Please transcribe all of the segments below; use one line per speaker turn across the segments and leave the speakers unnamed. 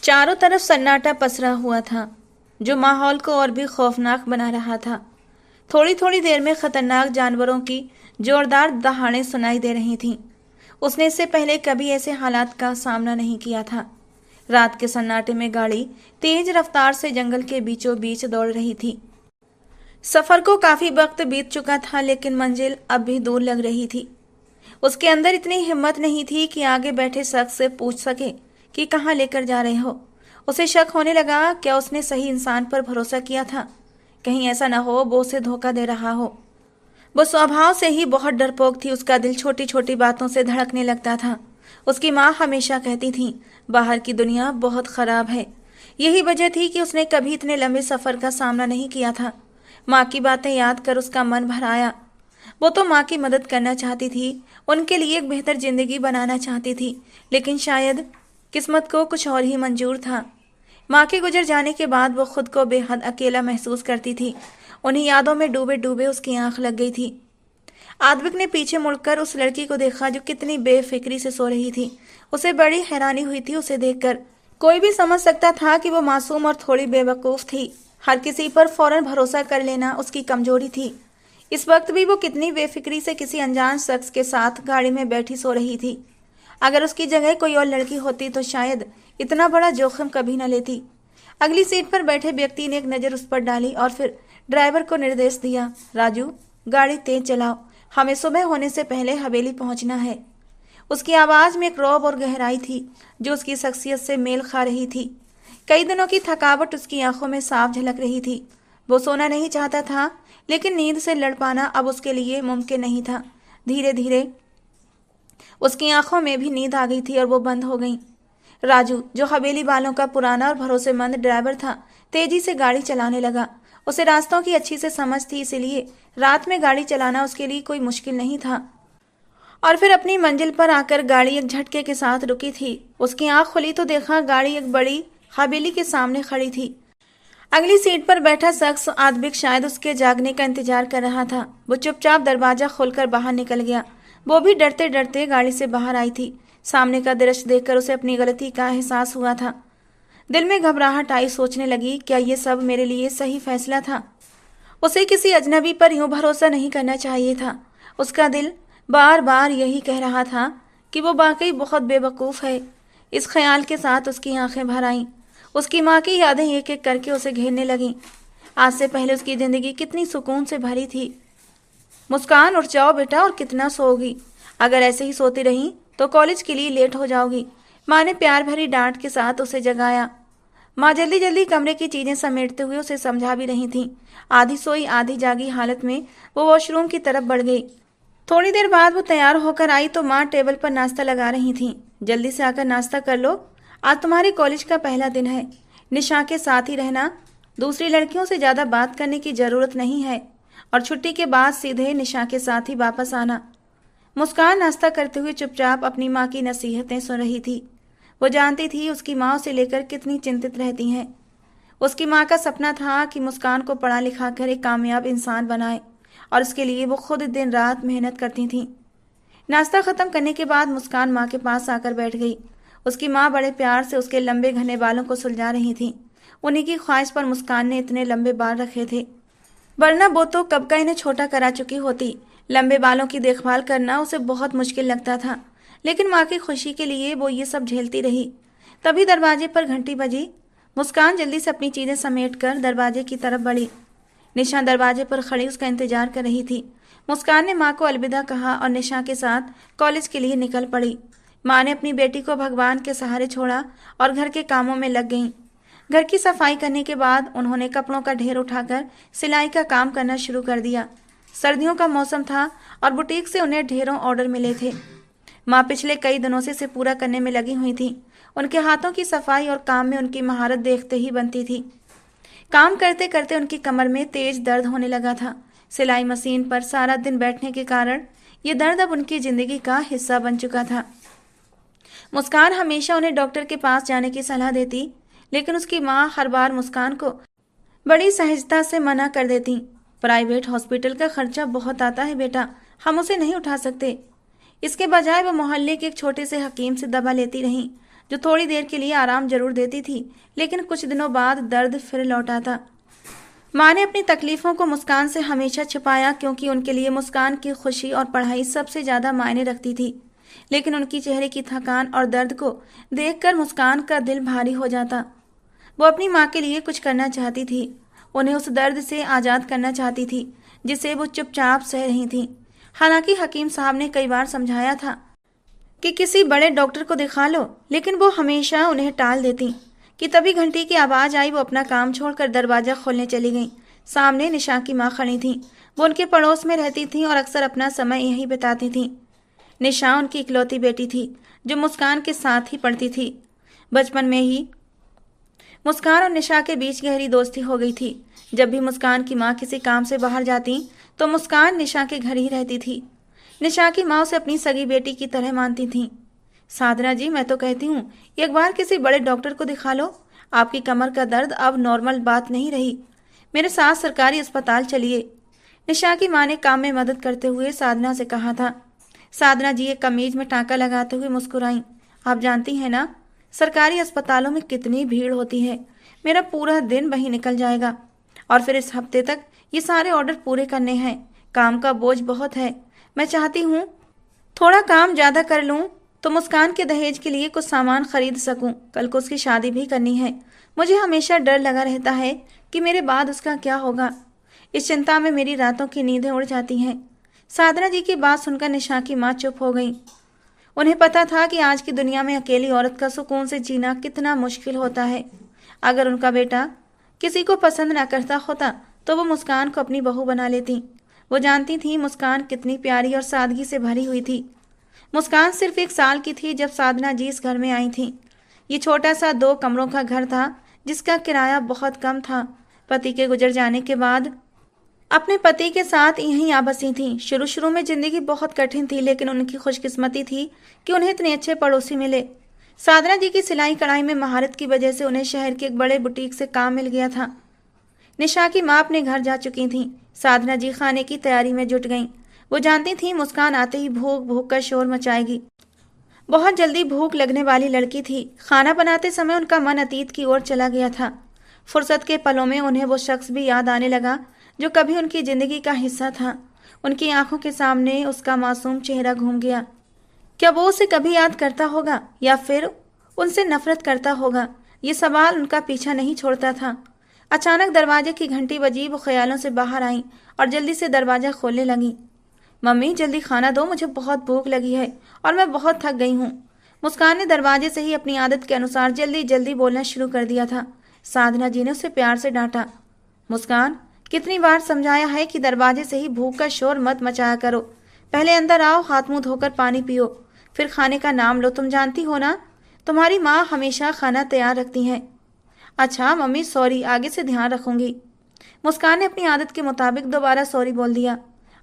चारों तरफ सन्नाटा पसरा हुआ था, जो माहौल को और भी खौफनाक बना रहा था। थोड़ी थोड़ी देर में खतरनाक जानवरों की जोरदार दहाड़ें सुनाई दे रही थीं। उसने इससे पहले कभी ऐसे हालात का सामना नहीं किया था। रात के सन्नाटे में गाड़ी तेज रफ्तार से जंगल के बीचों बीच दौड़ रही थी। सफर को काफी वक्त बीत चुका था, लेकिन मंजिल अब भी दूर लग रही थी। उसके अंदर इतनी हिम्मत नहीं थी कि आगे बैठे शख्स से पूछ सके कि कहाँ लेकर जा रहे हो। उसे शक होने लगा, क्या उसने सही इंसान पर भरोसा किया था? कहीं ऐसा ना हो वो उसे धोखा दे रहा हो। वो स्वभाव से ही बहुत डरपोक थी। उसका दिल छोटी छोटी बातों से धड़कने लगता था। उसकी माँ हमेशा कहती थी, बाहर की दुनिया बहुत खराब है। यही वजह थी कि उसने कभी इतने लंबे सफर का सामना नहीं किया था। माँ की बातें याद कर उसका मन भर आया। वो तो माँ की मदद करना चाहती थी, उनके लिए एक बेहतर जिंदगी बनाना चाहती थी, लेकिन शायद किस्मत को कुछ और ही मंजूर था। माँ के गुजर जाने के बाद वो खुद को बेहद अकेला महसूस करती थी। उन्हीं यादों में डूबे डूबे उसकी आंख लग गई थी। आद्विक ने पीछे मुड़कर उस लड़की को देखा जो कितनी बेफिक्री से सो रही थी। उसे बड़ी हैरानी हुई थी उसे देखकर। कोई भी समझ सकता था कि वो मासूम और थोड़ी बेवकूफ थी। हर किसी पर फौरन भरोसा कर लेना उसकी कमजोरी थी। इस वक्त भी वो कितनी बेफिक्री से किसी अनजान शख्स के साथ गाड़ी में बैठी सो रही थी। अगर उसकी जगह कोई और लड़की होती तो शायद इतना बड़ा जोखिम कभी न लेती। अगली सीट पर बैठे व्यक्ति ने एक नज़र उस पर डाली और फिर ड्राइवर को निर्देश दिया, राजू गाड़ी तेज चलाओ, हमें सुबह होने से पहले हवेली पहुंचना है। उसकी आवाज़ में एक रौब और गहराई थी जो उसकी शख्सियत से मेल खा रही थी। कई दिनों की थकावट उसकी आंखों में साफ झलक रही थी। वो सोना नहीं चाहता था, लेकिन नींद से लड़ पाना अब उसके लिए मुमकिन नहीं था। धीरे धीरे उसकी आंखों में भी नींद आ गई थी और वो बंद हो गई। राजू, जो हवेली वालों का पुराना और भरोसेमंद ड्राइवर था, तेजी से गाड़ी चलाने लगा। उसे रास्तों की अच्छी से समझ थी, इसलिए रात में गाड़ी चलाना उसके लिए कोई मुश्किल नहीं था। और फिर अपनी मंजिल पर आकर गाड़ी एक झटके के साथ रुकी थी। उसकी आंख खुली तो देखा गाड़ी एक बड़ी हवेली के सामने खड़ी थी। अगली सीट पर बैठा शख्स आद्विक शायद उसके जागने का इंतजार कर रहा था। वो चुपचाप दरवाजा खोलकर बाहर निकल गया। वो भी डरते डरते गाड़ी से बाहर आई थी। सामने का दृश्य देखकर उसे अपनी गलती का एहसास हुआ था। दिल में घबराहट आई, सोचने लगी, क्या ये सब मेरे लिए सही फैसला था? उसे किसी अजनबी पर यूं भरोसा नहीं करना चाहिए था। उसका दिल बार बार यही कह रहा था कि वो वाकई बहुत बेवकूफ़ है। इस ख्याल के साथ उसकी आंखें भर आईं। उसकी माँ की यादें एक एक करके उसे घेरने लगीं। आज से पहले उसकी ज़िंदगी कितनी सुकून से भरी थी। मुस्कान, उठ जाओ बेटा, और कितना सोओगी? अगर ऐसे ही सोती रही तो कॉलेज के लिए लेट हो जाओगी। माँ ने प्यार भरी डांट के साथ उसे जगाया। माँ जल्दी जल्दी कमरे की चीज़ें समेटते हुए उसे समझा भी रही थीं। आधी सोई आधी जागी हालत में वो वॉशरूम की तरफ बढ़ गई। थोड़ी देर बाद वो तैयार होकर आई तो माँ टेबल पर नाश्ता लगा रही थीं। जल्दी से आकर नाश्ता कर लो, आज तुम्हारे कॉलेज का पहला दिन है। निशा के साथ ही रहना, दूसरी लड़कियों से ज़्यादा बात करने की ज़रूरत नहीं है, और छुट्टी के बाद सीधे निशा के साथ ही वापस आना। मुस्कान नाश्ता करते हुए चुपचाप अपनी माँ की नसीहतें सुन रही थी। वो जानती थी उसकी माँ उसे लेकर कितनी चिंतित रहती हैं। उसकी माँ का सपना था कि मुस्कान को पढ़ा लिखा कर एक कामयाब इंसान बनाए, और इसके लिए वो खुद दिन रात मेहनत करती थीं। नाश्ता ख़त्म करने के बाद मुस्कान माँ के पास आकर बैठ गई। उसकी माँ बड़े प्यार से उसके लंबे घने बालों को सुलझा रही थी। उन्हीं की ख्वाहिश पर मुस्कान ने इतने लंबे बाल रखे थे, वरना वो तो कब का इन्हें छोटा करा चुकी होती। लंबे बालों की देखभाल करना उसे बहुत मुश्किल लगता था, लेकिन माँ की खुशी के लिए वो ये सब झेलती रही। तभी दरवाजे पर घंटी बजी। मुस्कान जल्दी से अपनी चीज़ें समेट कर दरवाजे की तरफ बढ़ी। निशा दरवाजे पर खड़ी उसका इंतजार कर रही थी। मुस्कान ने माँ को अलविदा कहा और निशा के साथ कॉलेज के लिए निकल पड़ी। माँ ने अपनी बेटी को भगवान के सहारे छोड़ा और घर के कामों में लग गईं। घर की सफाई करने के बाद उन्होंने कपड़ों का ढेर उठाकर सिलाई का काम करना शुरू कर दिया। सर्दियों का मौसम था और बुटीक से उन्हें ढेरों ऑर्डर मिले थे। माँ पिछले कई दिनों से इसे पूरा करने में लगी हुई थी। उनके हाथों की सफाई और काम में उनकी महारत देखते ही बनती थी। काम करते करते उनकी कमर में तेज दर्द होने लगा था। सिलाई मशीन पर सारा दिन बैठने के कारण ये दर्द अब उनकी जिंदगी का हिस्सा बन चुका था। मुस्कान हमेशा उन्हें डॉक्टर के पास जाने की सलाह देती, लेकिन उसकी माँ हर बार मुस्कान को बड़ी सहजता से मना कर देती। प्राइवेट हॉस्पिटल का खर्चा बहुत आता है बेटा, हम उसे नहीं उठा सकते। इसके बजाय वो मोहल्ले के एक छोटे से हकीम से दवा लेती रहीं, जो थोड़ी देर के लिए आराम जरूर देती थी, लेकिन कुछ दिनों बाद दर्द फिर लौटा था। माँ ने अपनी तकलीफों को मुस्कान से हमेशा छिपाया, क्योंकि उनके लिए मुस्कान की खुशी और पढ़ाई सबसे ज्यादा मायने रखती थी। लेकिन उनकी चेहरे की थकान और दर्द को देखकर मुस्कान का दिल भारी हो जाता। वो अपनी माँ के लिए कुछ करना चाहती थी, उन्हें उस दर्द से आज़ाद करना चाहती थी जिसे वो चुपचाप सह रही थी। हालांकि हकीम साहब ने कई बार समझाया था कि किसी बड़े डॉक्टर को दिखा लो, लेकिन वो हमेशा उन्हें टाल देती। कि तभी घंटी की आवाज़ आई। वो अपना काम छोड़कर दरवाज़ा खोलने चली गई। सामने निशा की माँ खड़ी थी। वो उनके पड़ोस में रहती थी और अक्सर अपना समय यहीं बिताती थी। निशा उनकी इकलौती बेटी थी जो मुस्कान के साथ ही पढ़ती थी। बचपन में ही मुस्कान और निशा के बीच गहरी दोस्ती हो गई थी। जब भी मुस्कान की माँ किसी काम से बाहर जाती तो मुस्कान निशा के घर ही रहती थी। निशा की माँ उसे अपनी सगी बेटी की तरह मानती थी। साधना जी, मैं तो कहती हूँ एक बार किसी बड़े डॉक्टर को दिखा लो। आपकी कमर का दर्द अब नॉर्मल बात नहीं रही। मेरे साथ सरकारी अस्पताल चलिए। निशा की माँ ने काम में मदद करते हुए साधना से कहा था। साधना जी एक कमीज में टाँका लगाते हुए मुस्कुराई। आप जानती हैं ना, सरकारी अस्पतालों में कितनी भीड़ होती है। मेरा पूरा दिन वहीं निकल जाएगा और फिर इस हफ्ते तक ये सारे ऑर्डर पूरे करने हैं। काम का बोझ बहुत है। मैं चाहती हूँ थोड़ा काम ज़्यादा कर लूँ तो मुस्कान के दहेज के लिए कुछ सामान खरीद सकूं। कल को उसकी शादी भी करनी है। मुझे हमेशा डर लगा रहता है कि मेरे बाद उसका क्या होगा। इस चिंता में मेरी रातों की नींदें उड़ जाती हैं। साधना जी की बात सुनकर निशा की माँ चुप हो गई। उन्हें पता था कि आज की दुनिया में अकेली औरत का सुकून से जीना कितना मुश्किल होता है। अगर उनका बेटा किसी को पसंद ना करता होता तो वो मुस्कान को अपनी बहू बना लेती। वो जानती थी मुस्कान कितनी प्यारी और सादगी से भरी हुई थी। मुस्कान सिर्फ 1 साल की थी जब साधना जी इस घर में आई थी। ये छोटा सा 2 कमरों का घर था जिसका किराया बहुत कम था। पति के गुजर जाने के बाद अपने पति के साथ यहीं आ बसी थी। शुरू शुरू में जिंदगी बहुत कठिन थी, लेकिन उनकी खुशकिस्मती थी कि उन्हें इतने अच्छे पड़ोसी मिले। साधना जी की सिलाई कढ़ाई में महारत की वजह से उन्हें शहर के एक बड़े बुटीक से काम मिल गया था। निशा की माँ अपने घर जा चुकी थी। साधना जी खाने की तैयारी में जुट गईं। वो जानती थी मुस्कान आते ही भूख भूख का शोर मचाएगी। बहुत जल्दी भूख लगने वाली लड़की थी। खाना बनाते समय उनका मन अतीत की ओर चला गया था। फुर्सत के पलों में उन्हें वो शख्स भी याद आने लगा जो कभी उनकी जिंदगी का हिस्सा था। उनकी आंखों के सामने उसका मासूम चेहरा घूम गया। क्या वो उसे कभी याद करता होगा या फिर उनसे नफरत करता होगा? ये सवाल उनका पीछा नहीं छोड़ता था। अचानक दरवाजे की घंटी बजी। वो ख्यालों से बाहर आई और जल्दी से दरवाजा खोलने लगी। मम्मी, जल्दी खाना दो, मुझे बहुत भूख लगी है और मैं बहुत थक गई हूँ। मुस्कान ने दरवाजे से ही अपनी आदत के अनुसार जल्दी जल्दी बोलना शुरू कर दिया था। साधना जी ने उसे प्यार से डांटा। मुस्कान, कितनी बार समझाया है कि दरवाजे से ही भूख का शोर मत मचाया करो। पहले अंदर आओ, हाथ मुंह धोकर पानी पियो, फिर खाने का नाम लो। तुम जानती हो ना, तुम्हारी माँ हमेशा खाना तैयार रखती हैं। अच्छा मम्मी, सॉरी, आगे से ध्यान रखूंगी। मुस्कान ने अपनी आदत के मुताबिक दोबारा सॉरी बोल दिया।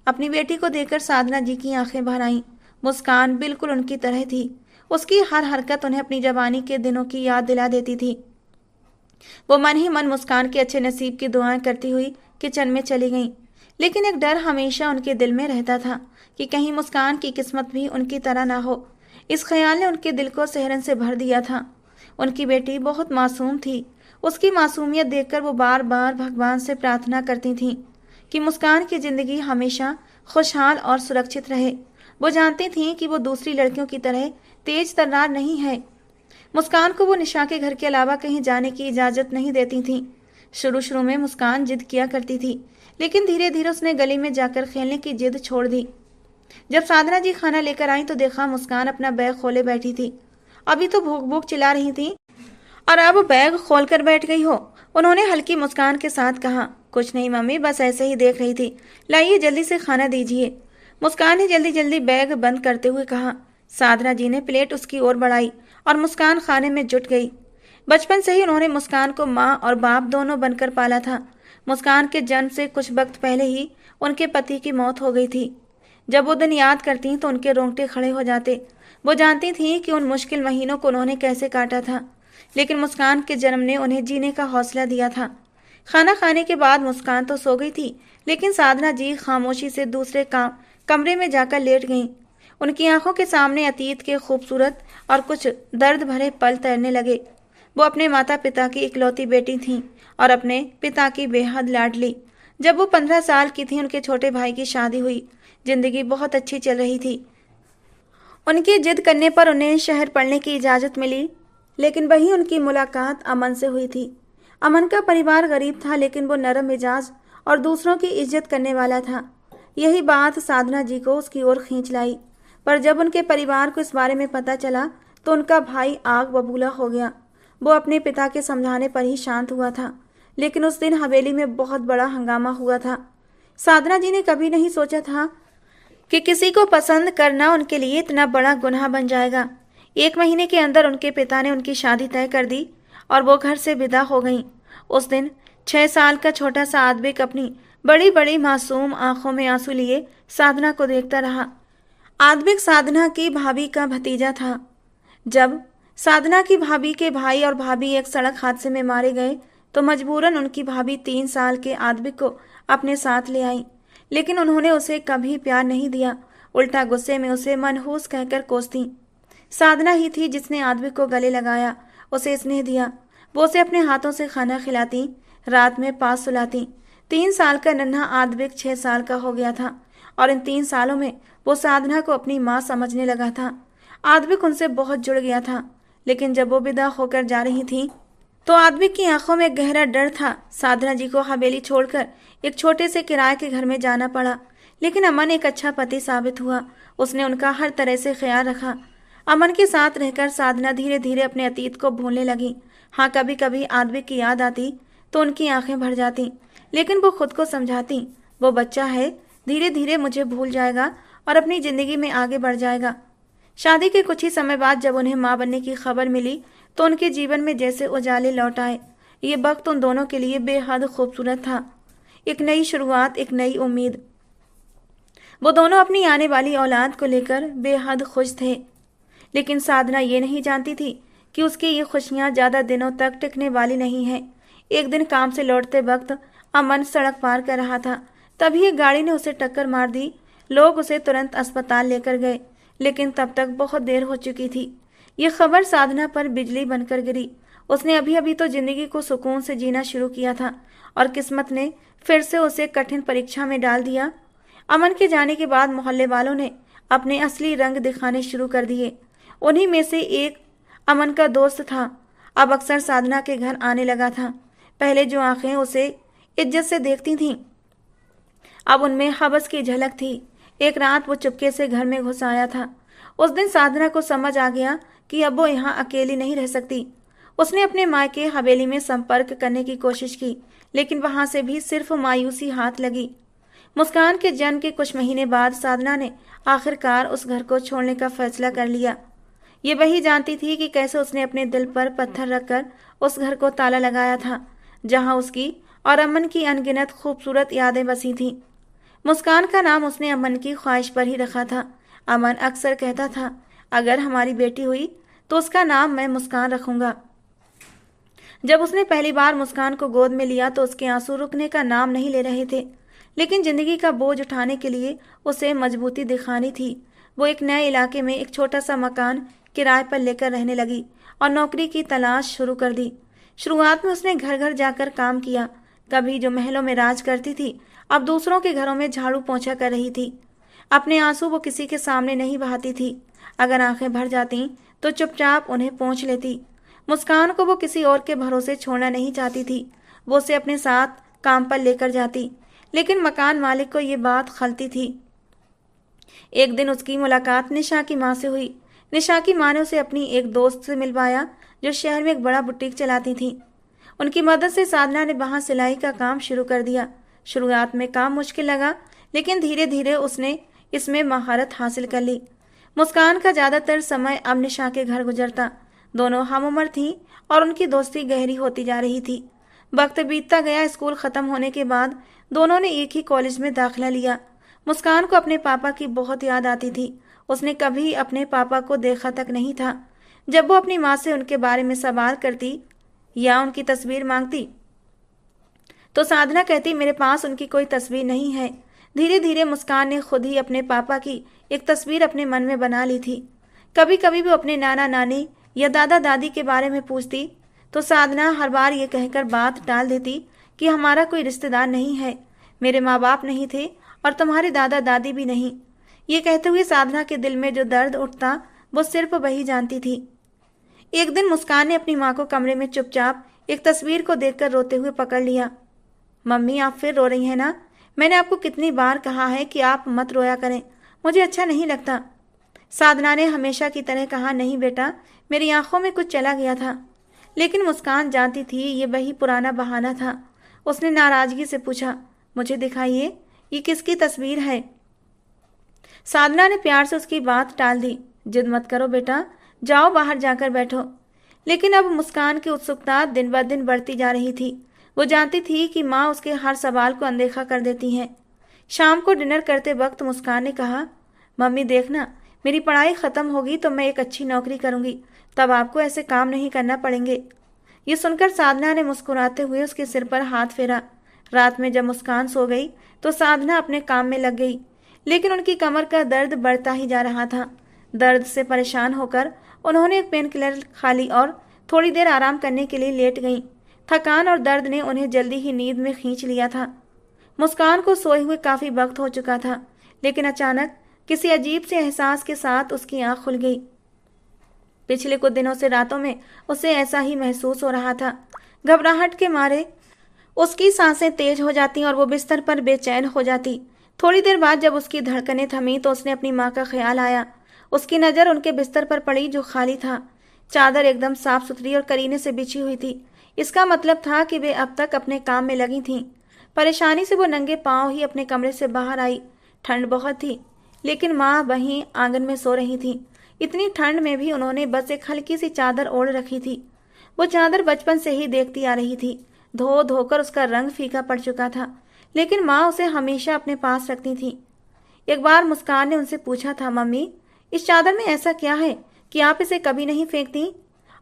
अपनी बेटी को देखकर साधना जी की आंखें भर आईं। मुस्कान बिल्कुल उनकी तरह थी। उसकी हर हरकत उन्हें अपनी जवानी के दिनों की याद दिला देती थी। वो मन ही मन मुस्कान के अच्छे नसीब की दुआएं करती हुई किचन में चली गईं। लेकिन एक डर हमेशा उनके दिल में रहता था कि कहीं मुस्कान की किस्मत भी उनकी तरह ना हो। इस ख्याल ने उनके दिल को सिहरन से भर दिया था। उनकी बेटी बहुत मासूम थी। उसकी मासूमियत देखकर वो बार बार भगवान से प्रार्थना करती थीं कि मुस्कान की जिंदगी हमेशा खुशहाल और सुरक्षित रहे। वो जानती थीं कि वो दूसरी लड़कियों की तरह तेज तर्रार नहीं है। मुस्कान को वो निशा के घर के अलावा कहीं जाने की इजाज़त नहीं देती थीं। शुरू शुरू में मुस्कान जिद किया करती थी, लेकिन धीरे धीरे उसने गली में जाकर खेलने की जिद छोड़ दी। जब साधना जी खाना लेकर आई तो देखा मुस्कान अपना बैग खोले बैठी थी। अभी तो भूख भूख चिल्ला रही थी और अब बैग खोल कर बैठ गई हो। उन्होंने हल्की मुस्कान के साथ कहा। कुछ नहीं मम्मी, बस ऐसे ही देख रही थी। लाइए जल्दी से खाना दीजिए। मुस्कान ने जल्दी जल्दी बैग बंद करते हुए कहा। साधना जी ने प्लेट उसकी ओर बढ़ाई और मुस्कान खाने में जुट गई। बचपन से ही उन्होंने मुस्कान को माँ और बाप दोनों बनकर पाला था। मुस्कान के जन्म से कुछ वक्त पहले ही उनके पति की मौत हो गई थी। जब वो दिन याद करती तो उनके रोंगटे खड़े हो जाते। वो जानती थी कि उन मुश्किल महीनों को उन्होंने कैसे काटा था, लेकिन मुस्कान के जन्म ने उन्हें जीने का हौसला दिया था। खाना खाने के बाद मुस्कान तो सो गई थी, लेकिन साधना जी खामोशी से दूसरे कमरे में जाकर लेट गईं। उनकी आंखों के सामने अतीत के खूबसूरत और कुछ दर्द भरे पल तैरने लगे। वो अपने माता पिता की इकलौती बेटी थीं और अपने पिता की बेहद लाडली। जब वो 15 साल की थी, उनके छोटे भाई की शादी हुई। जिंदगी बहुत अच्छी चल रही थी। उनकी जिद करने पर उन्हें शहर पढ़ने की इजाज़त मिली, लेकिन वहीं उनकी मुलाकात अमन से हुई थी। अमन का परिवार गरीब था, लेकिन वो नरम मिजाज और दूसरों की इज्जत करने वाला था। यही बात साधना जी को उसकी ओर खींच लाई। पर जब उनके परिवार को इस बारे में पता चला तो उनका भाई आग बबूला हो गया। वो अपने पिता के समझाने पर ही शांत हुआ था, लेकिन उस दिन हवेली में बहुत बड़ा हंगामा हुआ था। साधना जी ने कभी नहीं सोचा था कि किसी को पसंद करना उनके लिए इतना बड़ा गुनाह बन जाएगा। 1 महीने के अंदर उनके पिता ने उनकी शादी तय कर दी और वो घर से विदा हो गईं। उस दिन 6 साल का छोटा सा आद्विक अपनी बड़ी बड़ी मासूम आंखों में आंसू लिए साधना को देखता रहा। आद्विक साधना की भाभी का भतीजा था। जब साधना की भाभी के भाई और भाभी एक सड़क हादसे में मारे गए तो मजबूरन उनकी भाभी 3 साल के आद्विक को अपने साथ ले आई, लेकिन उन्होंने उसे कभी प्यार नहीं दिया। उल्टा गुस्से में उसे मनहूस कहकर कोसती। साधना ही थी जिसने आद्विक को गले लगाया, उसे स्नेह दिया। वो उसे अपने हाथों से खाना खिलाती, रात में पास सुलाती। 3 साल का नन्हा आद्विक 6 साल का हो गया था और इन 3 सालों में वो साधना को अपनी माँ समझने लगा था। आद्विक उनसे बहुत जुड़ गया था, लेकिन जब वो विदा होकर जा रही थी तो आद्विक की आंखों में गहरा डर था। साधना जी को हवेली छोड़कर एक छोटे से किराए के घर में जाना पड़ा, लेकिन अमन एक अच्छा पति साबित हुआ। उसने उनका हर तरह से ख्याल रखा। अमन के साथ रहकर साधना धीरे धीरे अपने अतीत को भूलने लगी। हाँ, कभी कभी आद्विक की याद आती तो उनकी आंखें भर जाती, लेकिन वो खुद को समझाती, वो बच्चा है, धीरे धीरे मुझे भूल जाएगा और अपनी जिंदगी में आगे बढ़ जाएगा। शादी के कुछ ही समय बाद जब उन्हें मां बनने की खबर मिली तो उनके जीवन में जैसे उजाले लौट आए। ये वक्त उन दोनों के लिए बेहद खूबसूरत था। एक नई शुरुआत, एक नई उम्मीद। वो दोनों अपनी आने वाली औलाद को लेकर बेहद खुश थे, लेकिन साधना ये नहीं जानती थी कि उसकी ये खुशियां ज्यादा दिनों तक टिकने वाली नहीं है। एक दिन काम से लौटते वक्त अमन सड़क पार कर रहा था, तभी एक गाड़ी ने उसे टक्कर मार दी। लोग उसे तुरंत अस्पताल लेकर गए, लेकिन तब तक बहुत देर हो चुकी थी। ये खबर साधना पर बिजली बनकर गिरी। उसने अभी अभी तो जिंदगी को सुकून से जीना शुरू किया था और किस्मत ने फिर से उसे कठिन परीक्षा में डाल दिया। अमन के जाने के बाद मोहल्ले वालों ने अपने असली रंग दिखाने शुरू कर दिए। उन्हीं में से एक अमन का दोस्त था। अब अक्सर साधना के घर आने लगा था। पहले जो आंखें उसे इज्जत से देखती थीं, अब उनमें हवस की झलक थी। एक रात वो चुपके से घर में घुस आया था। उस दिन साधना को समझ आ गया कि अब वो यहाँ अकेली नहीं रह सकती। उसने अपने मायके हवेली में संपर्क करने की कोशिश की, लेकिन वहां से भी सिर्फ मायूसी हाथ लगी। मुस्कान के जन्म के कुछ महीने बाद साधना ने आखिरकार उस घर को छोड़ने का फैसला कर लिया। ये वही जानती थी कि कैसे उसने अपने दिल पर पत्थर रखकर उस घर को ताला लगाया था, जहां उसकी और अमन की अनगिनत खूबसूरत यादें बसी थीं। मुस्कान का नाम उसने अमन की ख्वाहिश पर ही रखा था। अमन अक्सर कहता था, अगर हमारी बेटी हुई तो उसका नाम मैं मुस्कान रखूंगा। जब उसने पहली बार मुस्कान को गोद में लिया तो उसके आंसू रुकने का नाम नहीं ले रहे थे, लेकिन जिंदगी का बोझ उठाने के लिए उसे मजबूती दिखानी थी। वो एक नए इलाके में एक छोटा सा मकान किराए पर लेकर रहने लगी और नौकरी की तलाश शुरू कर दी। शुरुआत में उसने घर घर जाकर काम किया। कभी जो महलों में राज करती थी, अब दूसरों के घरों में झाड़ू पोंछा कर रही थी। अपने आंसू वो किसी के सामने नहीं बहाती थी। अगर आंखें भर जाती तो चुपचाप उन्हें पोंछ लेती। मुस्कान को वो किसी और के भरोसे छोड़ना नहीं चाहती थी। वो उसे अपने साथ काम पर लेकर जाती, लेकिन मकान मालिक को ये बात खलती थी। एक दिन उसकी मुलाकात निशा की माँ से हुई। निशा की माँ ने उसे अपनी एक दोस्त से मिलवाया जो शहर में एक बड़ा बुटीक चलाती थी। उनकी मदद से साधना ने वहां सिलाई का काम शुरू कर दिया। शुरुआत में काम मुश्किल लगा, लेकिन धीरे धीरे उसने इसमें महारत हासिल कर ली। मुस्कान का ज्यादातर समय अब निशा के घर गुजरता। दोनों हम उम्र थीं और उनकी दोस्ती गहरी होती जा रही थी। वक्त बीतता गया। स्कूल खत्म होने के बाद दोनों ने एक ही कॉलेज में दाखिला लिया। मुस्कान को अपने पापा की बहुत याद आती थी। उसने कभी अपने पापा को देखा तक नहीं था। जब वो अपनी माँ से उनके बारे में सवाल करती या उनकी तस्वीर मांगती तो साधना कहती, मेरे पास उनकी कोई तस्वीर नहीं है। धीरे धीरे मुस्कान ने खुद ही अपने पापा की एक तस्वीर अपने मन में बना ली थी। कभी कभी वो अपने नाना नानी या दादा दादी के बारे में पूछती तो साधना हर बार ये कहकर बात टाल देती कि हमारा कोई रिश्तेदार नहीं है, मेरे माँ बाप नहीं थे और तुम्हारे दादा दादी भी नहीं। ये कहते हुए साधना के दिल में जो दर्द उठता वो सिर्फ वही जानती थी। एक दिन मुस्कान ने अपनी माँ को कमरे में चुपचाप एक तस्वीर को देखकर रोते हुए पकड़ लिया। मम्मी, आप फिर रो रही हैं ना? मैंने आपको कितनी बार कहा है कि आप मत रोया करें, मुझे अच्छा नहीं लगता। साधना ने हमेशा की तरह कहा, नहीं बेटा, मेरी आंखों में कुछ चला गया था। लेकिन मुस्कान जानती थी ये वही पुराना बहाना था। उसने नाराजगी से पूछा, मुझे दिखाइए, ये किसकी तस्वीर है? साधना ने प्यार से उसकी बात टाल दी। जिद मत करो बेटा, जाओ बाहर जाकर बैठो। लेकिन अब मुस्कान की उत्सुकता दिन ब दिन बढ़ती जा रही थी। वो जानती थी कि माँ उसके हर सवाल को अनदेखा कर देती हैं। शाम को डिनर करते वक्त मुस्कान ने कहा, मम्मी देखना, मेरी पढ़ाई खत्म होगी तो मैं एक अच्छी नौकरी करूंगी, तब आपको ऐसे काम नहीं करना पड़ेंगे। ये सुनकर साधना ने मुस्कुराते हुए उसके सिर पर हाथ फेरा। रात में जब मुस्कान सो गई तो साधना अपने काम में लग गई, लेकिन उनकी कमर का दर्द बढ़ता ही जा रहा था। दर्द से परेशान होकर उन्होंने एक पेन किलर खा ली और थोड़ी देर आराम करने के लिए लेट गईं। थकान और दर्द ने उन्हें जल्दी ही नींद में खींच लिया था। मुस्कान को सोए हुए काफी वक्त हो चुका था, लेकिन अचानक किसी अजीब से एहसास के साथ उसकी आंख खुल गई। पिछले कुछ दिनों से रातों में उसे ऐसा ही महसूस हो रहा था। घबराहट के मारे उसकी सांसें तेज हो जाती और वो बिस्तर पर बेचैन हो जाती। थोड़ी देर बाद जब उसकी धड़कनें थमी तो उसने अपनी माँ का ख्याल आया। उसकी नज़र उनके बिस्तर पर पड़ी जो खाली था। चादर एकदम साफ सुथरी और करीने से बिछी हुई थी। इसका मतलब था कि वे अब तक अपने काम में लगी थीं। परेशानी से वो नंगे पांव ही अपने कमरे से बाहर आई। ठंड बहुत थी, लेकिन माँ वहीं आंगन में सो रही थी। इतनी ठंड में भी उन्होंने बस एक हल्की सी चादर ओढ़ रखी थी। वो चादर बचपन से ही देखती आ रही थी। धो धोकर उसका रंग फीका पड़ चुका था, लेकिन माँ उसे हमेशा अपने पास रखती थी। एक बार मुस्कान ने उनसे पूछा था, मम्मी, इस चादर में ऐसा क्या है कि आप इसे कभी नहीं फेंकती?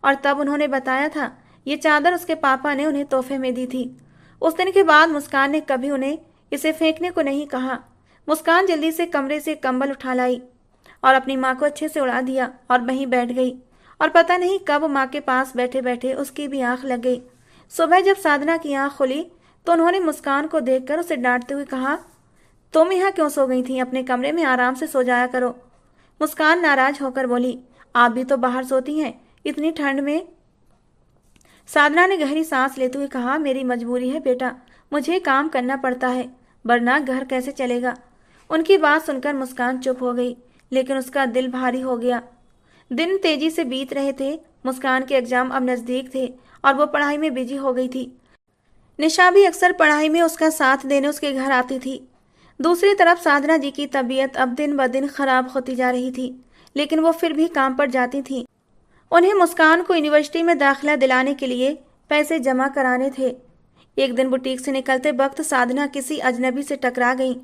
और तब उन्होंने बताया था ये चादर उसके पापा ने उन्हें तोहफे में दी थी। उस दिन के बाद मुस्कान ने कभी उन्हें इसे फेंकने को नहीं कहा। मुस्कान जल्दी से कमरे से कंबल उठा लाई और अपनी माँ को अच्छे से उड़ा दिया और वहीं बैठ गई। और पता नहीं कब माँ के पास बैठे बैठे उसकी भी आंख लग गई। सुबह जब साधना की आंख खुली तो उन्होंने मुस्कान को देखकर उसे डांटते हुए कहा, तुम यहाँ क्यों सो गई थी? अपने कमरे में आराम से सो जाया करो। मुस्कान नाराज होकर बोली, आप भी तो बाहर सोती हैं इतनी ठंड में। साधना ने गहरी सांस लेते हुए कहा, मेरी मजबूरी है बेटा, मुझे काम करना पड़ता है, वरना घर कैसे चलेगा। उनकी बात सुनकर मुस्कान चुप हो गई, लेकिन उसका दिल भारी हो गया। दिन तेजी से बीत रहे थे। मुस्कान के एग्जाम अब नजदीक थे और वो पढ़ाई में बिजी हो गई थी। निशा भी अक्सर पढ़ाई में उसका साथ देने उसके घर आती थी। दूसरी तरफ साधना जी की तबीयत अब दिन ब दिन खराब होती जा रही थी, लेकिन वो फिर भी काम पर जाती थी। उन्हें मुस्कान को यूनिवर्सिटी में दाखिला दिलाने के लिए पैसे जमा कराने थे। एक दिन बुटीक से निकलते वक्त साधना किसी अजनबी से टकरा गई।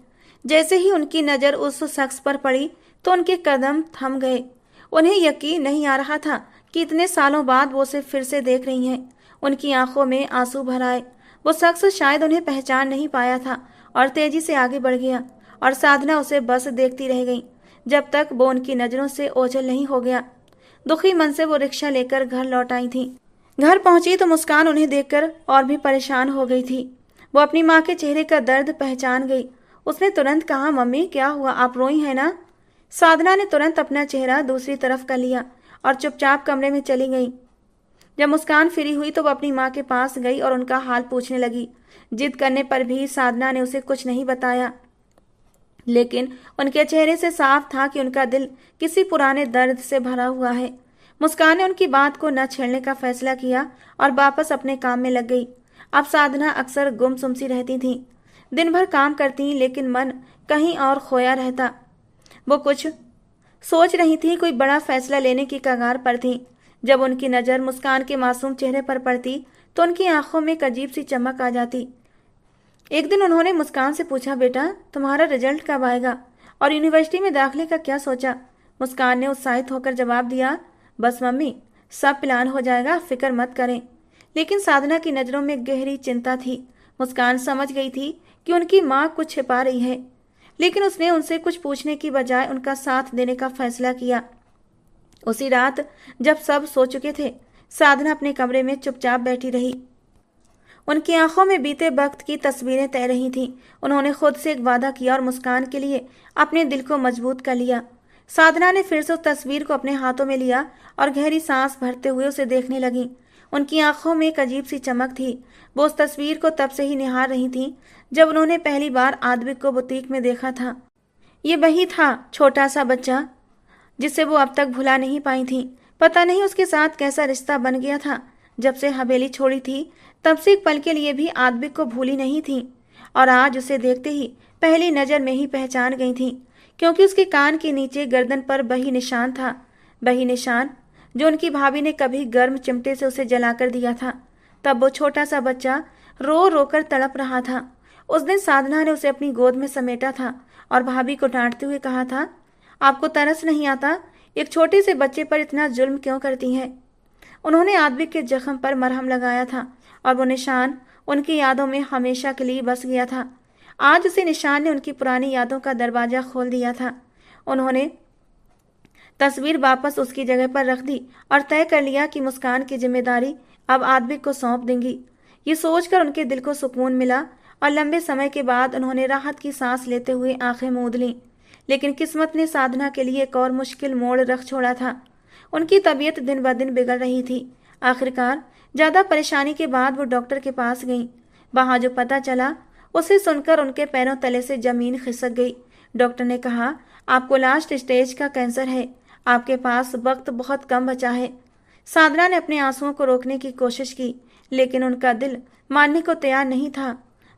जैसे ही उनकी नज़र उस शख्स पर पड़ी तो उनके कदम थम गए। उन्हें यकीन नहीं आ रहा था कि इतने सालों बाद वो उसे फिर से देख रही हैं। उनकी आंखों में आंसू भर आए। वो शख्स शायद उन्हें पहचान नहीं पाया था और तेजी से आगे बढ़ गया और साधना उसे बस देखती रह गई जब तक वो उनकी नज़रों से ओझल नहीं हो गया। दुखी मन से वो रिक्शा लेकर घर लौट आई थी। घर पहुंची तो मुस्कान उन्हें देखकर और भी परेशान हो गई थी। वो अपनी माँ के चेहरे का दर्द पहचान गई। उसने तुरंत कहा, मम्मी क्या हुआ, आप रोई हैं ना? साधना ने तुरंत अपना चेहरा दूसरी तरफ कर लिया और चुपचाप कमरे में चली गई। जब मुस्कान फ्री हुई तो वो अपनी माँ के पास गई और उनका हाल पूछने लगी। जिद करने पर भी साधना ने उसे कुछ नहीं बताया, लेकिन उनके चेहरे से साफ था कि उनका दिल किसी पुराने दर्द से भरा हुआ है। मुस्कान ने उनकी बात को न छेड़ने का फैसला किया और वापस अपने काम में लग गई। अब साधना अक्सर गुमसुम सी रहती थी। दिन भर काम करती लेकिन मन कहीं और खोया रहता। वो कुछ सोच रही थी, कोई बड़ा फैसला लेने की कगार पर थी। जब उनकी नज़र मुस्कान के मासूम चेहरे पर पड़ती तो उनकी आंखों में एक अजीब सी चमक आ जाती। एक दिन उन्होंने मुस्कान से पूछा, बेटा तुम्हारा रिजल्ट कब आएगा और यूनिवर्सिटी में दाखिले का क्या सोचा? मुस्कान ने उत्साहित होकर जवाब दिया, बस मम्मी, सब प्लान हो जाएगा, फिक्र मत करें। लेकिन साधना की नज़रों में गहरी चिंता थी। मुस्कान समझ गई थी कि उनकी माँ कुछ छिपा रही है। लेकिन उसने उनसे कुछ पूछने की बजाय उनका साथ देने का फैसला किया। उसी रात जब सब सो चुके थे, साधना अपने कमरे में चुपचाप बैठी रही। उनकी आंखों में बीते वक्त की तस्वीरें तैर रही थीं। उन्होंने खुद से एक वादा किया और मुस्कान के लिए अपने दिल को मजबूत कर लिया। साधना ने फिर से उस तस्वीर को अपने हाथों में लिया और गहरी सांस भरते हुए उसे देखने लगी। उनकी आंखों में एक अजीब सी चमक थी। वो उस तस्वीर को तब से ही निहार रही थीं जब उन्होंने पहली बार आद्विक को बुटीक में देखा था। ये वही था छोटा सा बच्चा जिसे वो अब तक भुला नहीं पाई थी। पता नहीं उसके साथ कैसा रिश्ता बन गया था। जब से हवेली छोड़ी थी तब से एक पल के लिए भी आद्विक को भूली नहीं थी और आज उसे देखते ही पहली नजर में ही पहचान गई थी, क्योंकि उसके कान के नीचे गर्दन पर वही निशान था, वही निशान जो उनकी भाभी ने कभी गर्म चिमटे से उसे जलाकर दिया था। तब वो छोटा सा बच्चा रो रो कर तड़प रहा था। उस दिन साधना ने उसे अपनी गोद में समेटा था और भाभी को डांटते हुए कहा था, आपको तरस नहीं आता? एक छोटे से बच्चे पर इतना जुल्म क्यों करती हैं? उन्होंने आद्विक के जख्म पर मरहम लगाया था और वो निशान उनकी यादों में हमेशा के लिए बस गया था। आज उसी निशान ने उनकी पुरानी यादों का दरवाजा खोल दिया था। उन्होंने तस्वीर वापस उसकी जगह पर रख दी और तय कर लिया कि मुस्कान की जिम्मेदारी अब आद्विक को सौंप देंगी। ये सोचकर उनके दिल को सुकून मिला और लंबे समय के बाद उन्होंने राहत की सांस लेते हुए आंखें मूंद लीं। लेकिन किस्मत ने साधना के लिए एक और मुश्किल मोड़ रख छोड़ा था। उनकी तबीयत दिन ब दिन बिगड़ रही थी। आखिरकार ज्यादा परेशानी के बाद वो डॉक्टर के पास गई। वहां जो पता चला उसे सुनकर उनके पैरों तले से जमीन खिसक गई। डॉक्टर ने कहा, आपको लास्ट स्टेज का कैंसर है, आपके पास वक्त बहुत कम बचा है। साधना ने अपने आंसुओं को रोकने की कोशिश की, लेकिन उनका दिल मानने को तैयार नहीं था।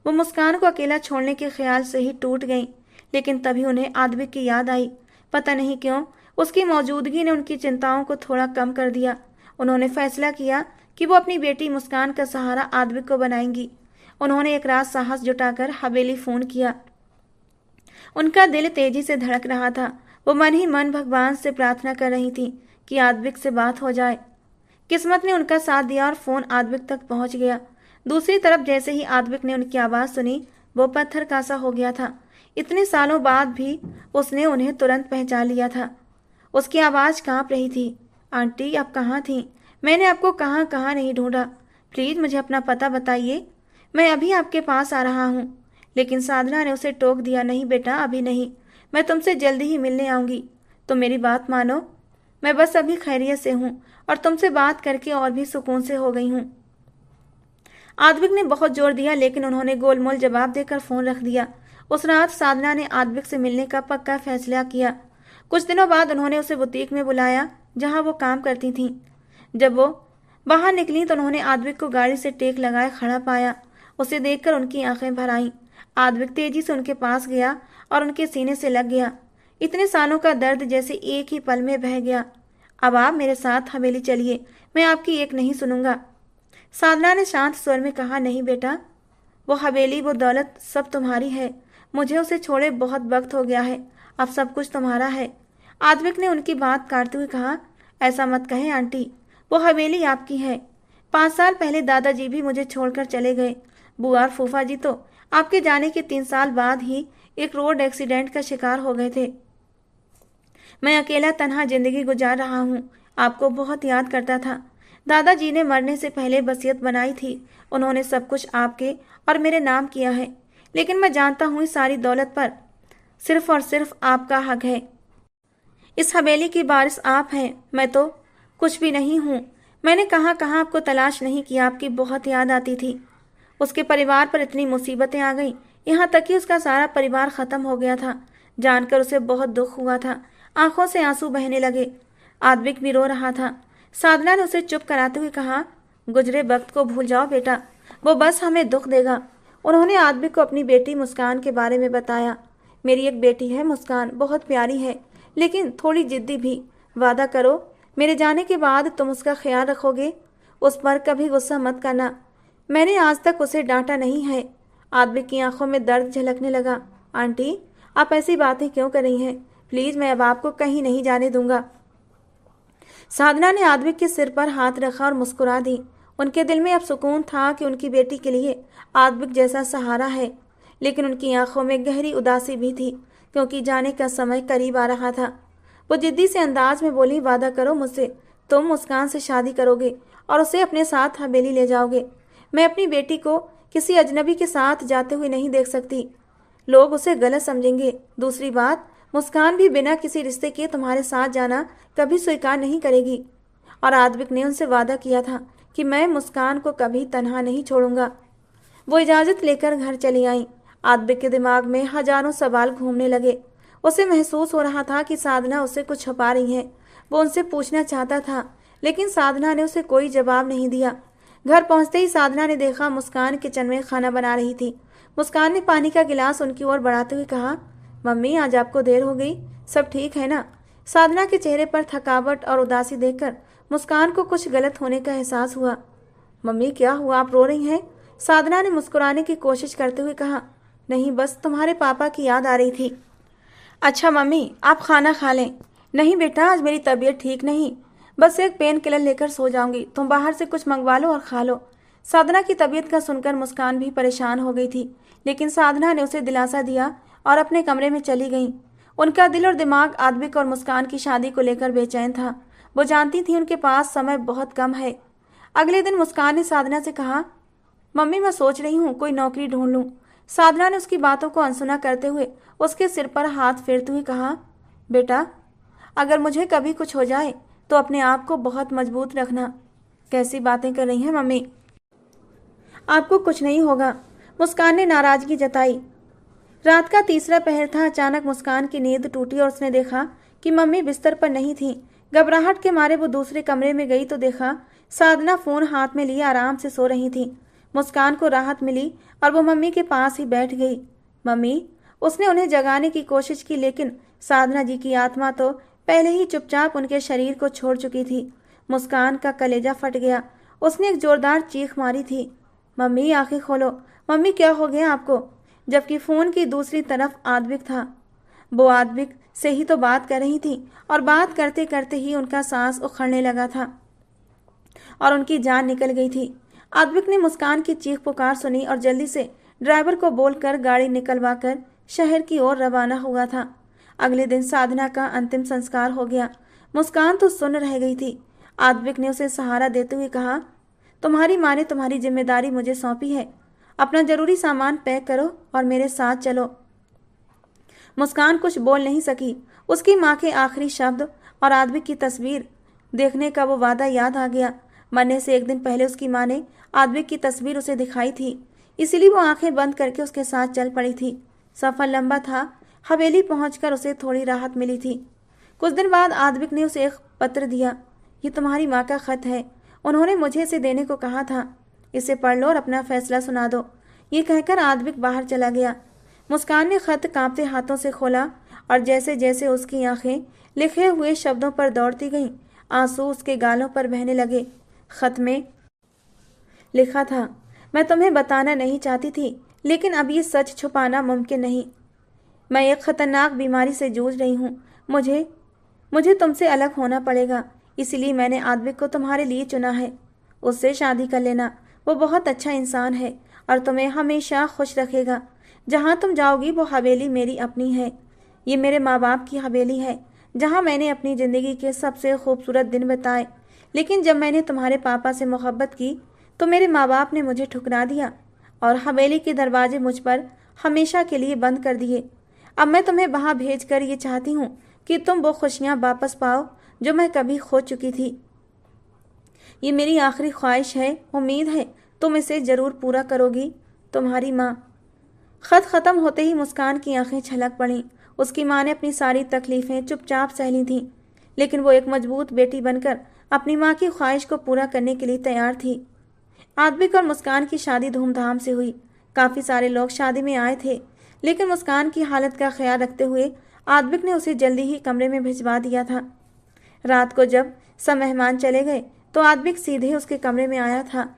वो मुस्कान को अकेला छोड़ने के ख्याल से ही टूट गई। लेकिन तभी उन्हें आद्विक की याद आई। पता नहीं क्यों उसकी मौजूदगी ने उनकी चिंताओं को थोड़ा कम कर दिया। उन्होंने फैसला किया कि वो अपनी बेटी मुस्कान का सहारा आद्विक को बनाएंगी। उन्होंने एक रात साहस जुटाकर हवेली फोन किया। उनका दिल तेजी से धड़क रहा था। वो मन ही मन भगवान से प्रार्थना कर रही थी कि आद्विक से बात हो जाए। किस्मत ने उनका साथ दिया और फोन आद्विक तक पहुंच गया। दूसरी तरफ जैसे ही आद्विक ने उनकी आवाज सुनी, वो पत्थर का सा हो गया था। इतने सालों बाद भी उसने उन्हें तुरंत पहचान लिया था। उसकी आवाज कांप रही थी। आंटी, आप कहाँ थी? मैंने आपको कहाँ कहाँ नहीं ढूंढा। प्लीज मुझे अपना पता बताइए, मैं अभी आपके पास आ रहा हूँ। लेकिन साधना ने उसे टोक दिया, नहीं बेटा, अभी नहीं, मैं तुमसे जल्दी ही मिलने आऊंगी। तुम मेरी बात मानो, मैं बस अभी खैरियत से हूँ और तुमसे बात करके और भी सुकून से हो गई हूँ। आद्विक ने बहुत जोर दिया, लेकिन उन्होंने गोलमोल जवाब देकर फोन रख दिया। उस रात साधना ने आद्विक से मिलने का पक्का फैसला किया। कुछ दिनों बाद उन्होंने उसे बुटीक में बुलाया जहां वो काम करती थीं। जब वो बाहर निकली तो उन्होंने आद्विक को गाड़ी से टेक लगाए खड़ा पाया। उसे देखकर उनकी आंखें भर आईं। आद्विक तेजी से उनके पास गया और उनके सीने से लग गया। इतने सालों का दर्द जैसे एक ही पल में बह गया। अब आप मेरे साथ हवेली चलिए, मैं आपकी एक नहीं सुनूंगा। साधना ने शांत स्वर में कहा, नहीं बेटा, वो हवेली, वो दौलत सब तुम्हारी है। मुझे उसे छोड़े बहुत वक्त हो गया है, अब सब कुछ तुम्हारा है। आद्विक ने उनकी बात काटते हुए कहा, ऐसा मत कहें आंटी, वो हवेली आपकी है। 5 साल पहले दादाजी भी मुझे छोड़कर चले गए। बुआ और फूफा जी तो आपके जाने के 3 साल बाद ही एक रोड एक्सीडेंट का शिकार हो गए थे। मैं अकेला तन्हा जिंदगी गुजार रहा हूँ, आपको बहुत याद करता था। दादाजी ने मरने से पहले वसीयत बनाई थी। उन्होंने सब कुछ आपके और मेरे नाम किया है, लेकिन मैं जानता हूँ इस सारी दौलत पर सिर्फ और सिर्फ आपका हक है। इस हवेली की वारिस आप हैं, मैं तो कुछ भी नहीं हूँ। मैंने कहाँ कहाँ आपको तलाश नहीं किया, आपकी बहुत याद आती थी। उसके परिवार पर इतनी मुसीबतें आ गई, यहाँ तक कि उसका सारा परिवार खत्म हो गया था। जानकर उसे बहुत दुख हुआ था। आंखों से आंसू बहने लगे। आद्विक भी रो रहा था। साधना ने उसे चुप कराते हुए कहा, गुजरे वक्त को भूल जाओ बेटा, वो बस हमें दुख देगा। उन्होंने आद्विक को अपनी बेटी मुस्कान के बारे में बताया। मेरी एक बेटी है मुस्कान, बहुत प्यारी है, लेकिन थोड़ी जिद्दी भी। वादा करो मेरे जाने के बाद तुम उसका ख्याल रखोगे, उस पर कभी गुस्सा मत करना। मैंने आज तक उसे डांटा नहीं है। आद्विक की आंखों में दर्द झलकने लगा। आंटी, आप ऐसी बातें क्यों कर रही हैं? प्लीज, मैं अब आपको कहीं नहीं जाने दूंगा। साधना ने आद्विक के सिर पर हाथ रखा और मुस्कुरा दी। उनके दिल में अब सुकून था कि उनकी बेटी के लिए आद्विक जैसा सहारा है। लेकिन उनकी आंखों में गहरी उदासी भी थी, क्योंकि जाने का समय करीब आ रहा था। वो जिद्दी से अंदाज में बोली, वादा करो मुझसे, तुम मुस्कान से शादी करोगे और उसे अपने साथ हवेली ले जाओगे। मैं अपनी बेटी को किसी अजनबी के साथ जाते हुए नहीं देख सकती, लोग उसे गलत समझेंगे। दूसरी बात, मुस्कान भी बिना किसी रिश्ते के तुम्हारे साथ जाना कभी स्वीकार नहीं करेगी। और आद्विक ने उनसे वादा किया था कि मैं मुस्कान को कभी तन्हा नहीं छोड़ूंगा। वो इजाज़त लेकर घर चली आई। आद्विक के दिमाग में हजारों सवाल घूमने लगे। उसे महसूस हो रहा था कि साधना उससे कुछ छुपा रही है। वो उनसे पूछना चाहता था, लेकिन साधना ने उसे कोई जवाब नहीं दिया। घर पहुंचते ही साधना ने देखा मुस्कान किचन में खाना बना रही थी। मुस्कान ने पानी का गिलास उनकी ओर बढ़ाते हुए कहा, मम्मी आज आपको देर हो गई, सब ठीक है ना? साधना के चेहरे पर थकावट और उदासी देखकर मुस्कान को कुछ गलत होने का एहसास हुआ। मम्मी क्या हुआ, आप रो रही हैं? साधना ने मुस्कुराने की कोशिश करते हुए कहा, नहीं बस तुम्हारे पापा की याद आ रही थी। अच्छा मम्मी आप खाना खा लें। नहीं बेटा आज मेरी तबीयत ठीक नहीं, बस एक पेन किलर लेकर सो जाऊंगी, तुम बाहर से कुछ मंगवा लो और खा लो। साधना की तबीयत का सुनकर मुस्कान भी परेशान हो गई थी, लेकिन साधना ने उसे दिलासा दिया और अपने कमरे में चली गई। उनका दिल और दिमाग आद्विक और मुस्कान की शादी को लेकर बेचैन था। वो जानती थी उनके पास समय बहुत कम है। अगले दिन मुस्कान ने साधना से कहा, मम्मी मैं सोच रही हूँ कोई नौकरी ढूंढ लूँ। साधना ने उसकी बातों को अनसुना करते हुए उसके सिर पर हाथ फेरते हुए कहा, बेटा अगर मुझे कभी कुछ हो जाए तो अपने आप को बहुत मजबूत रखना। कैसी बातें कर रही हैं मम्मी, आपको कुछ नहीं होगा। मुस्कान ने नाराजगी जताई। रात का तीसरा पहर था। अचानक मुस्कान की नींद टूटी और उसने देखा कि मम्मी बिस्तर पर नहीं थी। घबराहट के मारे वो दूसरे कमरे में गई तो देखा साधना फोन हाथ में लिए आराम से सो रही थी। मुस्कान को राहत मिली और वो मम्मी के पास ही बैठ गई। मम्मी, उसने उन्हें जगाने की कोशिश की, लेकिन साधना जी की आत्मा तो पहले ही चुपचाप उनके शरीर को छोड़ चुकी थी। मुस्कान का कलेजा फट गया। उसने एक जोरदार चीख मारी थी, मम्मी आंखें खोलो, मम्मी क्या हो गया आपको? जबकि फोन की दूसरी तरफ आद्विक था। वो आद्विक से ही तो बात कर रही थी और बात करते करते ही उनका सांस उखड़ने लगा था और उनकी जान निकल गई थी। आद्विक ने मुस्कान की चीख पुकार सुनी और जल्दी से ड्राइवर को बोलकर गाड़ी निकलवाकर शहर की ओर रवाना हुआ था। अगले दिन साधना का अंतिम संस्कार हो गया। मुस्कान तो सुन रह गई थी। आद्विक ने उसे सहारा देते हुए कहा, तुम्हारी माँ ने तुम्हारी जिम्मेदारी मुझे सौंपी है, अपना जरूरी सामान पैक करो और मेरे साथ चलो। मुस्कान कुछ बोल नहीं सकी। उसकी माँ के आखिरी शब्द और आद्विक की तस्वीर देखने का वो वादा याद आ गया। मरने से एक दिन पहले उसकी माँ ने आद्विक की तस्वीर उसे दिखाई थी, इसीलिए वो आंखें बंद करके उसके साथ चल पड़ी थी। सफर लंबा था। हवेली पहुंचकर उसे थोड़ी राहत मिली थी। कुछ दिन बाद आद्विक ने उसे एक पत्र दिया। ये तुम्हारी माँ का खत है, उन्होंने मुझे इसे देने को कहा था, इसे पढ़ लो और अपना फैसला सुना दो। ये कहकर आद्विक बाहर चला गया। मुस्कान ने खत कांपते हाथों से खोला और जैसे जैसे उसकी आंखें लिखे हुए शब्दों पर दौड़ती गईं, आंसू उसके गालों पर बहने लगे। खत में लिखा था, मैं तुम्हें बताना नहीं चाहती थी, लेकिन अब ये सच छुपाना मुमकिन नहीं। मैं एक खतरनाक बीमारी से जूझ रही हूँ। मुझे तुमसे अलग होना पड़ेगा, इसलिए मैंने आद्विक को तुम्हारे लिए चुना है। उससे शादी कर लेना, वो बहुत अच्छा इंसान है और तुम्हें हमेशा खुश रखेगा। जहाँ तुम जाओगी वो हवेली मेरी अपनी है। ये मेरे माँ बाप की हवेली है, जहाँ मैंने अपनी ज़िंदगी के सबसे खूबसूरत दिन बिताए। लेकिन जब मैंने तुम्हारे पापा से मोहब्बत की तो मेरे माँ बाप ने मुझे ठुकरा दिया और हवेली के दरवाजे मुझ पर हमेशा के लिए बंद कर दिए। अब मैं तुम्हें वहाँ भेजकर ये चाहती हूँ कि तुम वो खुशियाँ वापस पाओ जो मैं कभी खो चुकी थी। ये मेरी आखिरी ख्वाहिश है, उम्मीद है तुम इसे ज़रूर पूरा करोगी। तुम्हारी माँ। खत ख़त्म होते ही मुस्कान की आंखें छलक पड़ीं। उसकी माँ ने अपनी सारी तकलीफ़ें चुपचाप सह ली थीं, लेकिन वो एक मजबूत बेटी बनकर अपनी माँ की ख्वाहिश को पूरा करने के लिए तैयार थी। आद्विक और मुस्कान की शादी धूमधाम से हुई। काफ़ी सारे लोग शादी में आए थे, लेकिन मुस्कान की हालत का ख्याल रखते हुए आद्विक ने उसे जल्दी ही कमरे में भिजवा दिया था। रात को जब सब मेहमान चले गए तो आद्विक सीधे उसके कमरे में आया था।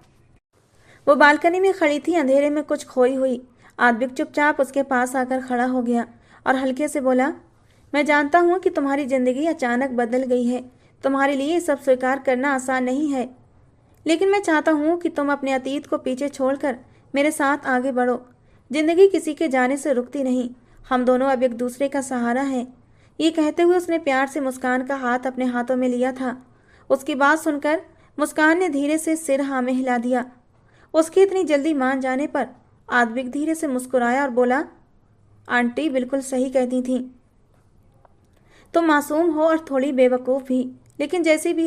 वो बालकनी में खड़ी थी, अंधेरे में कुछ खोई हुई। आद्विक चुपचाप उसके पास आकर खड़ा हो गया और हल्के से बोला, मैं जानता हूँ कि तुम्हारी ज़िंदगी अचानक बदल गई है। तुम्हारे लिए ये सब स्वीकार करना आसान नहीं है, लेकिन मैं चाहता हूँ कि तुम अपने अतीत को पीछे छोड़कर मेरे साथ आगे बढ़ो। जिंदगी किसी के जाने से रुकती नहीं, हम दोनों अब एक दूसरे का सहारा है। ये कहते हुए उसने प्यार से मुस्कान का हाथ अपने हाथों में लिया था। उसकी बात सुनकर मुस्कान ने धीरे से सिर हाँ में हिला दिया। उसकी इतनी जल्दी मान जाने पर आद्विक धीरे से मुस्कुराया और बोला, आंटी बिल्कुल सही कहती थी। तुम मासूम हो और थोड़ी बेवकूफ़ भी, लेकिन जैसी भी हो